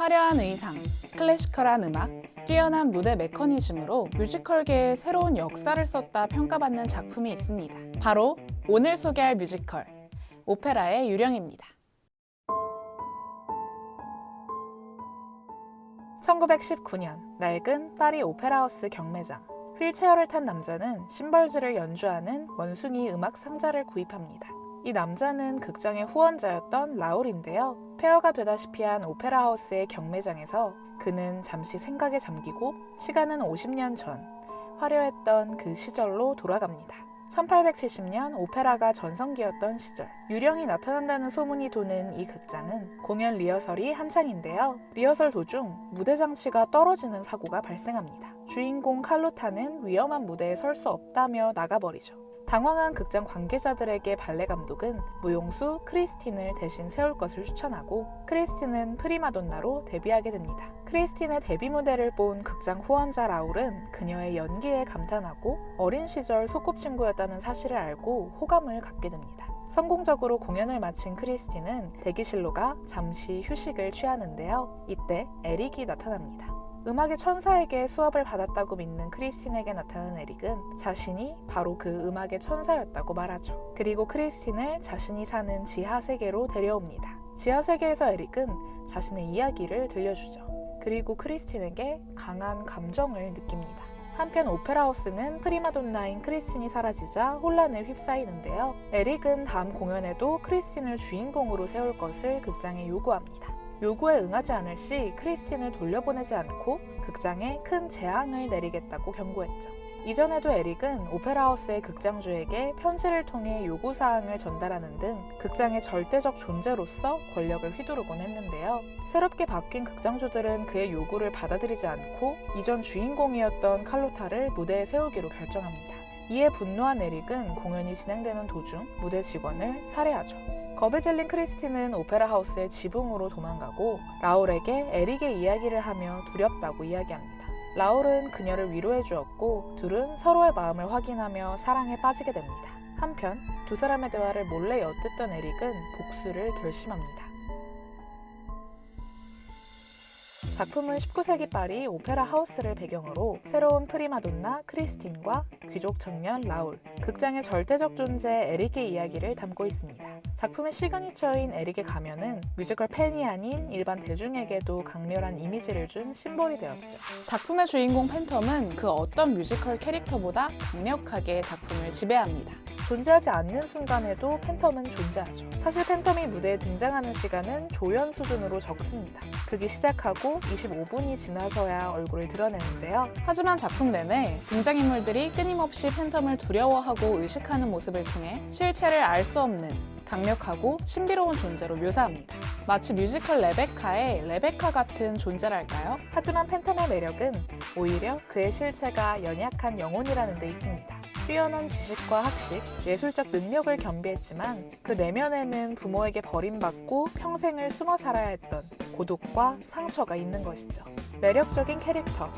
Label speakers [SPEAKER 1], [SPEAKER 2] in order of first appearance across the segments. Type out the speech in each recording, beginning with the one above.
[SPEAKER 1] 화려한 의상, 클래시컬한 음악, 뛰어난 무대 메커니즘으로 뮤지컬계에 새로운 역사를 썼다 평가받는 작품이 있습니다. 바로 오늘 소개할 뮤지컬, 오페라의 유령입니다. 1919년 낡은 파리 오페라하우스 경매장. 휠체어를 탄 남자는 심벌즈를 연주하는 원숭이 음악 상자를 구입합니다. 이 남자는 극장의 후원자였던 라울인데요. 폐허가 되다시피 한 오페라하우스의 경매장에서 그는 잠시 생각에 잠기고 시간은 50년 전 화려했던 그 시절로 돌아갑니다. 1870년 오페라가 전성기였던 시절, 유령이 나타난다는 소문이 도는 이 극장은 공연 리허설이 한창인데요. 리허설 도중 무대 장치가 떨어지는 사고가 발생합니다. 주인공 칼로타는 위험한 무대에 설 수 없다며 나가버리죠. 당황한 극장 관계자들에게 발레 감독은 무용수 크리스틴을 대신 세울 것을 추천하고 크리스틴은 프리마돈나로 데뷔하게 됩니다. 크리스틴의 데뷔 무대를 본 극장 후원자 라울은 그녀의 연기에 감탄하고 어린 시절 소꿉친구였다는 사실을 알고 호감을 갖게 됩니다. 성공적으로 공연을 마친 크리스틴은 대기실로 가 잠시 휴식을 취하는데요. 이때 에릭이 나타납니다. 음악의 천사에게 수업을 받았다고 믿는 크리스틴에게 나타난 에릭은 자신이 바로 그 음악의 천사였다고 말하죠. 그리고 크리스틴을 자신이 사는 지하 세계로 데려옵니다. 지하 세계에서 에릭은 자신의 이야기를 들려주죠. 그리고 크리스틴에게 강한 감정을 느낍니다. 한편 오페라하우스는 프리마돈나인 크리스틴이 사라지자 혼란에 휩싸이는데요. 에릭은 다음 공연에도 크리스틴을 주인공으로 세울 것을 극장에 요구합니다. 요구에 응하지 않을 시 크리스틴을 돌려보내지 않고 극장에 큰 재앙을 내리겠다고 경고했죠. 이전에도 에릭은 오페라하우스의 극장주에게 편지를 통해 요구사항을 전달하는 등 극장의 절대적 존재로서 권력을 휘두르곤 했는데요. 새롭게 바뀐 극장주들은 그의 요구를 받아들이지 않고 이전 주인공이었던 칼로타를 무대에 세우기로 결정합니다. 이에 분노한 에릭은 공연이 진행되는 도중 무대 직원을 살해하죠. 겁에 질린 크리스틴은 오페라 하우스의 지붕으로 도망가고 라울에게 에릭의 이야기를 하며 두렵다고 이야기합니다. 라울은 그녀를 위로해 주었고 둘은 서로의 마음을 확인하며 사랑에 빠지게 됩니다. 한편 두 사람의 대화를 몰래 엿듣던 에릭은 복수를 결심합니다. 작품은 19세기 파리 오페라 하우스를 배경으로 새로운 프리마돈나 크리스틴과 귀족 청년 라울, 극장의 절대적 존재 에릭의 이야기를 담고 있습니다. 작품의 시그니처인 에릭의 가면은 뮤지컬 팬이 아닌 일반 대중에게도 강렬한 이미지를 준 심볼이 되었죠. 작품의 주인공 팬텀은 그 어떤 뮤지컬 캐릭터보다 강력하게 작품을 지배합니다. 존재하지 않는 순간에도 팬텀은 존재하죠. 사실 팬텀이 무대에 등장하는 시간은 조연 수준으로 적습니다. 극이 시작하고 25분이 지나서야 얼굴을 드러내는데요. 하지만 작품 내내 등장인물들이 끊임없이 팬텀을 두려워하고 의식하는 모습을 통해 실체를 알 수 없는 강력하고 신비로운 존재로 묘사합니다. 마치 뮤지컬 레베카의 레베카 같은 존재랄까요? 하지만 팬텀의 매력은 오히려 그의 실체가 연약한 영혼이라는 데 있습니다. 뛰어난 지식과 학식, 예술적 능력을 겸비했지만 그 내면에는 부모에게 버림받고 평생을 숨어 살아야 했던 고독과 상처가 있는 것이죠. 매력적인 캐릭터,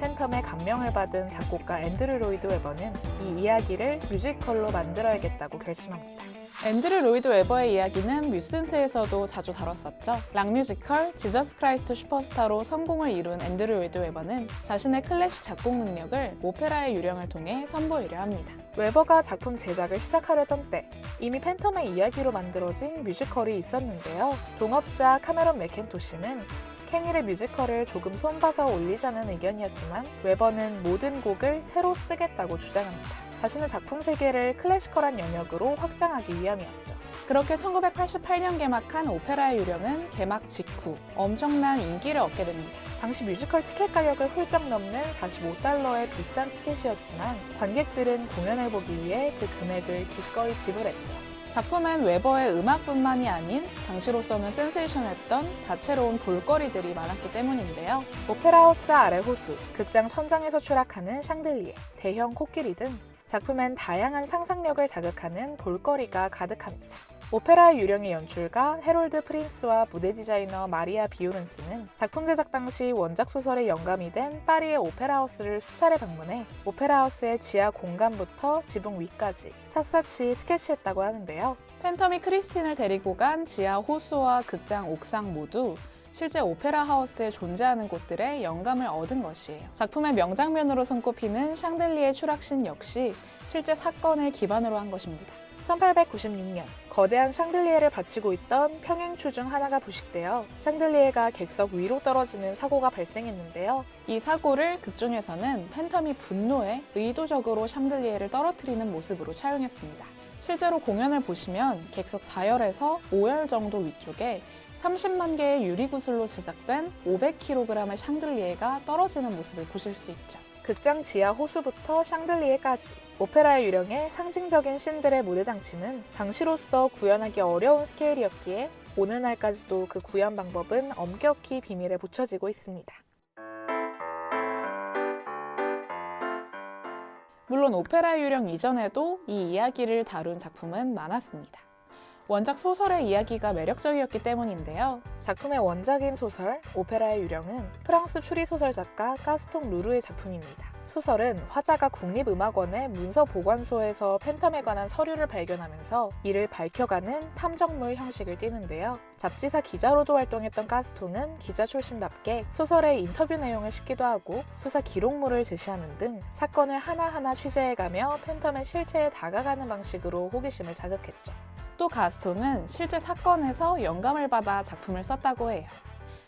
[SPEAKER 1] 팬텀의 감명을 받은 작곡가 앤드류 로이드 웨버는 이 이야기를 뮤지컬로 만들어야겠다고 결심합니다. 앤드류 로이드 웨버의 이야기는 뮤슨트에서도 자주 다뤘었죠. 락 뮤지컬 지저스 크라이스트 슈퍼스타로 성공을 이룬 앤드류 로이드 웨버는 자신의 클래식 작곡 능력을 오페라의 유령을 통해 선보이려 합니다. 웨버가 작품 제작을 시작하려던 때 이미 팬텀의 이야기로 만들어진 뮤지컬이 있었는데요. 동업자 카메론 맥켄토시는 케닐의 뮤지컬을 조금 손봐서 올리자는 의견이었지만 웨버는 모든 곡을 새로 쓰겠다고 주장합니다. 자신의 작품 세계를 클래시컬한 영역으로 확장하기 위함이었죠. 그렇게 1988년 개막한 오페라의 유령은 개막 직후 엄청난 인기를 얻게 됩니다. 당시 뮤지컬 티켓 가격을 훌쩍 넘는 45달러의 비싼 티켓이었지만 관객들은 공연을 보기 위해 그 금액을 기꺼이 지불했죠. 작품엔 웨버의 음악뿐만이 아닌 당시로서는 센세이션했던 다채로운 볼거리들이 많았기 때문인데요. 오페라 하우스 아래 호수, 극장 천장에서 추락하는 샹들리에, 대형 코끼리 등 작품엔 다양한 상상력을 자극하는 볼거리가 가득합니다. 오페라의 유령의 연출가 해롤드 프린스와 무대 디자이너 마리아 비오른스는 작품 제작 당시 원작 소설의 영감이 된 파리의 오페라하우스를 수차례 방문해 오페라하우스의 지하 공간부터 지붕 위까지 샅샅이 스케치했다고 하는데요. 팬텀이 크리스틴을 데리고 간 지하 호수와 극장 옥상 모두 실제 오페라 하우스에 존재하는 곳들의 영감을 얻은 것이에요. 작품의 명장면으로 손꼽히는 샹들리에 추락신 역시 실제 사건을 기반으로 한 것입니다. 1896년 거대한 샹들리에를 받치고 있던 평행추 중 하나가 부식되어 샹들리에가 객석 위로 떨어지는 사고가 발생했는데요. 이 사고를 극중에서는 팬텀이 분노해 의도적으로 샹들리에를 떨어뜨리는 모습으로 차용했습니다. 실제로 공연을 보시면 객석 4열에서 5열 정도 위쪽에 30만 개의 유리구슬로 제작된 500kg의 샹들리에가 떨어지는 모습을 보실 수 있죠. 극장 지하 호수부터 샹들리에까지 오페라의 유령의 상징적인 씬들의 무대 장치는 당시로서 구현하기 어려운 스케일이었기에 오늘날까지도 그 구현 방법은 엄격히 비밀에 붙여지고 있습니다. 물론 오페라의 유령 이전에도 이 이야기를 다룬 작품은 많았습니다. 원작 소설의 이야기가 매력적이었기 때문인데요. 작품의 원작인 소설 오페라의 유령은 프랑스 추리소설 작가 가스통 루르의 작품입니다. 소설은 화자가 국립음악원의 문서보관소에서 팬텀에 관한 서류를 발견하면서 이를 밝혀가는 탐정물 형식을 띠는데요. 잡지사 기자로도 활동했던 가스통은 기자 출신답게 소설의 인터뷰 내용을 싣기도 하고 수사 기록물을 제시하는 등 사건을 하나하나 취재해가며 팬텀의 실체에 다가가는 방식으로 호기심을 자극했죠. 또 가스통은 실제 사건에서 영감을 받아 작품을 썼다고 해요.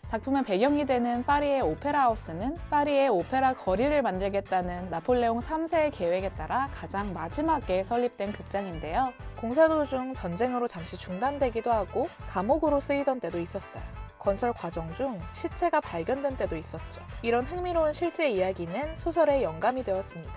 [SPEAKER 1] 작품의 배경이 되는 파리의 오페라 하우스는 파리의 오페라 거리를 만들겠다는 나폴레옹 3세의 계획에 따라 가장 마지막에 설립된 극장인데요. 공사 도중 전쟁으로 잠시 중단되기도 하고 감옥으로 쓰이던 때도 있었어요. 건설 과정 중 시체가 발견된 때도 있었죠. 이런 흥미로운 실제 이야기는 소설의 영감이 되었습니다.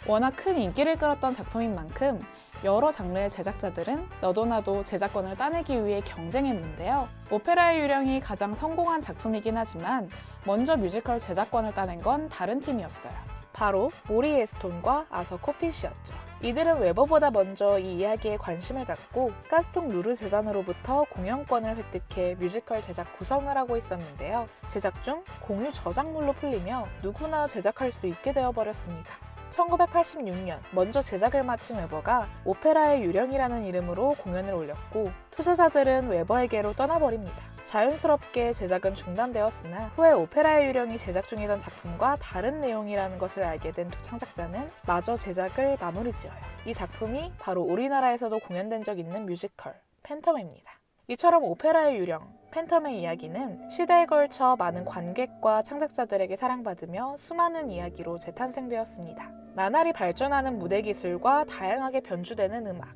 [SPEAKER 1] 워낙 큰 인기를 끌었던 작품인 만큼 여러 장르의 제작자들은 너도 나도 제작권을 따내기 위해 경쟁했는데요. 오페라의 유령이 가장 성공한 작품이긴 하지만 먼저 뮤지컬 제작권을 따낸 건 다른 팀이었어요. 바로 모리 에스톤과 아서 코핏이었죠. 이들은 웨버보다 먼저 이 이야기에 관심을 갖고 가스통 루르 재단으로부터 공연권을 획득해 뮤지컬 제작 구성을 하고 있었는데요. 제작 중 공유 저작물로 풀리며 누구나 제작할 수 있게 되어버렸습니다. 1986년 먼저 제작을 마친 웨버가 오페라의 유령이라는 이름으로 공연을 올렸고 투자자들은 웨버에게로 떠나버립니다. 자연스럽게 제작은 중단되었으나 후에 오페라의 유령이 제작 중이던 작품과 다른 내용이라는 것을 알게 된 두 창작자는 마저 제작을 마무리 지어요. 이 작품이 바로 우리나라에서도 공연된 적 있는 뮤지컬 팬텀입니다. 이처럼 오페라의 유령, 팬텀의 이야기는 시대에 걸쳐 많은 관객과 창작자들에게 사랑받으며 수많은 이야기로 재탄생되었습니다. 나날이 발전하는 무대 기술과 다양하게 변주되는 음악,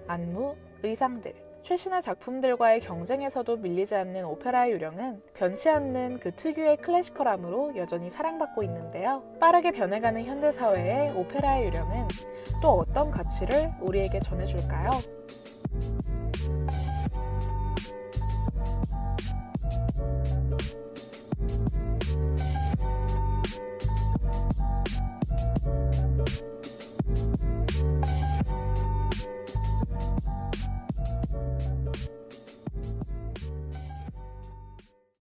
[SPEAKER 1] 안무, 의상들, 최신의 작품들과의 경쟁에서도 밀리지 않는 오페라의 유령은 변치 않는 그 특유의 클래시컬함으로 여전히 사랑받고 있는데요. 빠르게 변해가는 현대사회의 오페라의 유령은 또 어떤 가치를 우리에게 전해줄까요?